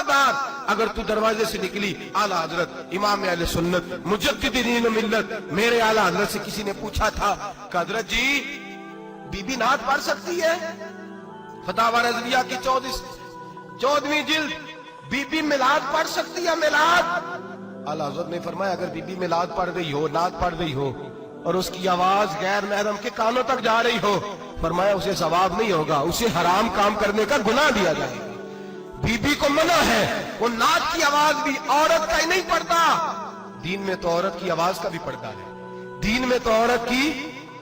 खबरदार अगर तू दरवाजे से निकली, आला हजरत इमाम अहले सुन्नत मुजद्दिद दीन मिल्लत मेरे आला हजरत से किसी ने पूछा था कि हजरत जी बीबी नात पढ़ सकती है? फतावा रज़विया की 14वीं जिल्द, बीबी मिलाद पढ़ सकती है? मिलाद। आला हजरत ने फरमाया अगर बीबी मिलाद पढ़ रही हो, नात पढ़ रही हो और उसकी आवाज गैर महरम के कानों तक जा रही हो, फरमाया उसे सवाब नहीं होगा, उसे हराम काम करने का गुनाह दिया जाएगा। बीबी को मना है, वो नात की आवाज भी औरत का ही नहीं पड़ता, दीन में तो औरत की आवाज का भी पड़ता है। दीन में तो औरत की,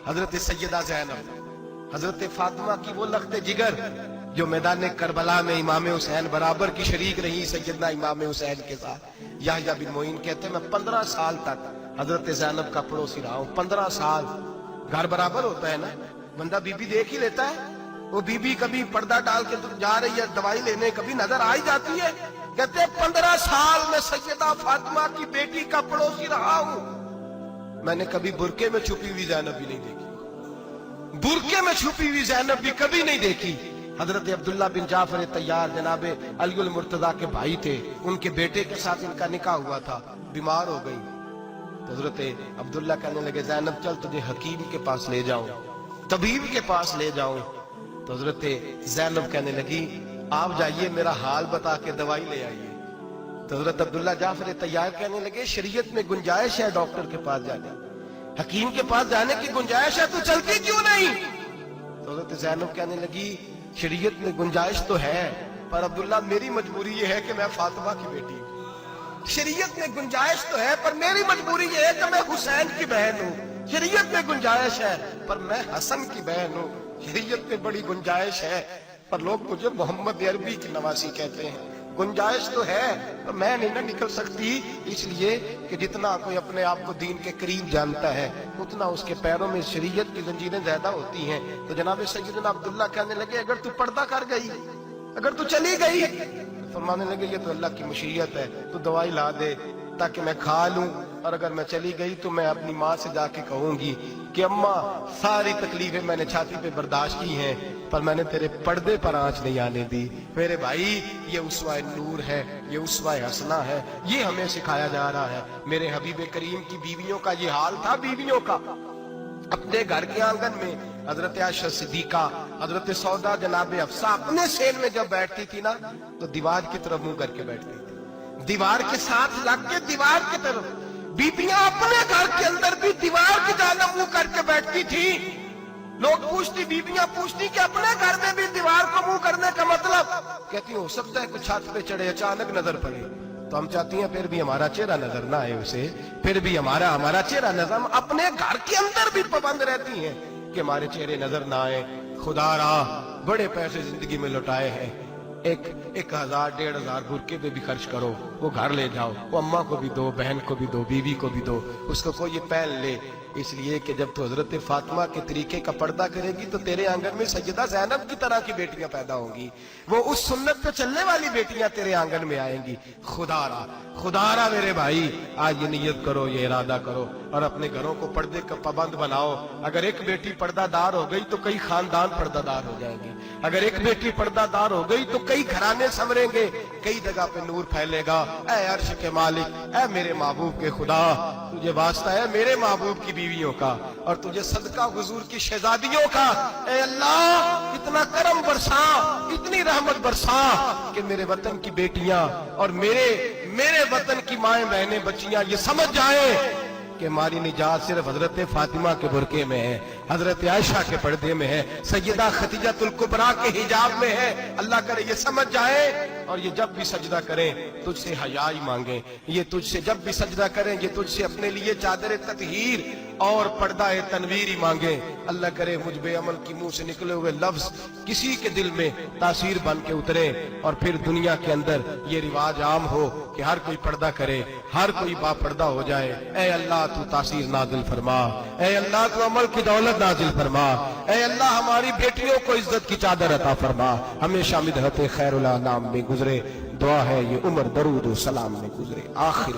हजरत सैयदा ज़ैनब, हजरत फातिमा की वो लख्ते जिगर जो मैदान करबला में इमाम हुसैन बराबर की शरीक रही सैयदना इमाम हुसैन के साथ। याह्या बिन मोइन कहते हैं मैं 15 साल तक हजरत ज़ैनब का पड़ोसी रहा हूं। 15 साल, घर बराबर होता है ना, बंदा बीबी देख ही लेता है। वो बीबी कभी पर्दा डाल के जा रही है दवाई लेने, कभी नजर आ ही जाती है। कहते 15 साल में सैयदा फातिमा की बेटी का पड़ोसी रहा हूं, मैंने कभी बुरके में छुपी हुई ज़ैनब भी नहीं देखी, बुरके में छुपी हुई ज़ैनब भी कभी नहीं देखी। हजरत अब्दुल्ला बिन जाफर तैयार जनाबे अली मुर्तजा के भाई थे, उनके बेटे के साथ इनका निकाह हुआ था, बीमार हो गई तो हजरत अब्दुल्ला कहने लगे ज़ैनब चल तुझे हकीम के पास ले जाऊं, तबीब के पास ले जाऊं। तो हजरत ज़ैनब कहने लगी आप जाइए मेरा हाल बता के दवाई ले आइए। तो हजरत अब्दुल्ला जाफर तैयार कहने लगे शरीयत में गुंजाइश है डॉक्टर के पास जाने, हकीम के पास जाने की गुंजाइश है, तू चलती क्यों नहीं? तो हजरत ज़ैनब कहने लगी शरीयत में गुंजाइश तो है पर अब्दुल्ला मेरी मजबूरी ये है कि मैं फातिमा की बेटी हूं। शरीयत में गुंजाइश तो है पर मेरी मजबूरी ये है कि मैं हुसैन की बहन हूं। शरीयत में गुंजाइश है पर मैं हसन की बहन हूं। शरीयत में बड़ी गुंजाइश है पर लोग मुझे मोहम्मद अरबी की नवासी कहते हैं। गुंजाइश तो है पर मैं नहीं ना निकल सकती, इसलिए कि जितना कोई अपने आप को दीन के करीब जानता है उतना उसके पैरों में शरीयत की जंजीरें ज्यादा होती हैं। तो जनाब सैयदना अब्दुल्ला कहने लगे अगर तू पर्दा कर गई, अगर तू चली गई, तो फरमाने लगे ये तो अल्लाह की मशीयत है, तू दवाई ला दे ताकि मैं खा लूं, और अगर मैं चली गई तो मैं अपनी माँ से जाके कहूंगी कि अम्मा सारी तकलीफें मैंने छाती पे बर्दाश्त की हैं पर मैंने तेरे पर्दे पर आंच नहीं आने दी। मेरे भाई ये उसवा नूर है, ये उसवा हसना है, ये हमें सिखाया जा रहा है। मेरे हबीब करीम की बीवियों का ये हाल था, बीवियों का अपने घर के आंगन में हजरत आयशा सिद्दीका, हजरत सौदा जनाब अफसा अपने सेल में जब बैठती थी ना तो दीवार की तरफ मुंह करके बैठती थी, दीवार के साथ लग के दीवार की तरफ। बीबियां अपने घर के अंदर भी दीवार की जानिब मुंह करके बैठती थी। लोग पूछती, बीबियां पूछती कि अपने घर में भी दीवार को मुंह करने का मतलब? कहती हो सकता है कुछ छत पे चढ़े अचानक नजर पड़े तो हम चाहती हैं फिर भी हमारा चेहरा नजर ना आए उसे, फिर भी हमारा चेहरा नजर, हम अपने घर के अंदर भी पाबंद रहती हैं कि हमारे चेहरे नजर ना आए। खुदा रा बड़े पैसे जिंदगी में लुटाए हैं, 1000 1500 बुरके पे भी खर्च करो, वो घर ले जाओ, वो अम्मा को भी दो, बहन को भी दो, बीवी को भी दो, उसको कोई ये पहन ले। इसलिए कि जब तो हजरत फातिमा के तरीके का पर्दा करेगी तो तेरे आंगन में सैयदा ज़ैनब की तरह की बेटियां पैदा होंगी, वो उस सुन्नत पे चलने वाली बेटियां तेरे आंगन में आएंगी। खुदारा मेरे भाई आज ये नियत करो, ये इरादा करो और अपने घरों को पर्दे का पाबंद बनाओ। अगर एक बेटी पर्दादार हो गई तो कई खानदान पर्दादार हो जाएंगे, अगर एक बेटी पर्दादार हो गई तो कई घराने संवरेंगे, कई जगह पे नूर फैलेगा। ऐ अर्श के मालिक, ऐ मेरे महबूब के खुदा, तुझे वास्ता है मेरे महबूब की बीवियों का और तुझे सदका हुजूर की शहजादियों का। ऐ अल्लाह इतना करम बरसा, इतनी रहमत बरसा कि मेरे वतन की बेटियां और मेरे वतन की माएं बहनें बच्चियां ये समझ जाए कि हमारी निजात सिर्फ हजरत फातिमा के बुरके में है, हजरत आयशा के पर्दे में है, सैयदा खदीजतुल कुबरा के हिजाब में है। अल्लाह करे ये समझ जाए और ये जब भी सजदा करें तुझसे हयाई मांगे, ये तुझसे जब भी सजदा करें ये तुझसे अपने लिए चादर ततहीर और पर्दा तनवीर मांगे। अल्लाह करे मुझ बेअमल की मुंह से निकले हुए लफ्ज किसी के दिल में तासीर बन के उतरे और फिर दुनिया के अंदर ये रिवाज आम हो कि हर कोई पर्दा करे, हर कोई बापर्दा हो जाए। ऐ अल्लाह तू तासीर नाजिल फरमा, ऐ अल्लाह तू अमल की दौलत नाजिल फरमा, ऐ अल्लाह हमारी बेटियों को इज्जत की चादर अता फरमा, हमेशा मिदहत खैरुल अनाम में गुजरे। दुआ है ये उम्र दरूद सलाम में गुजरे। आखिर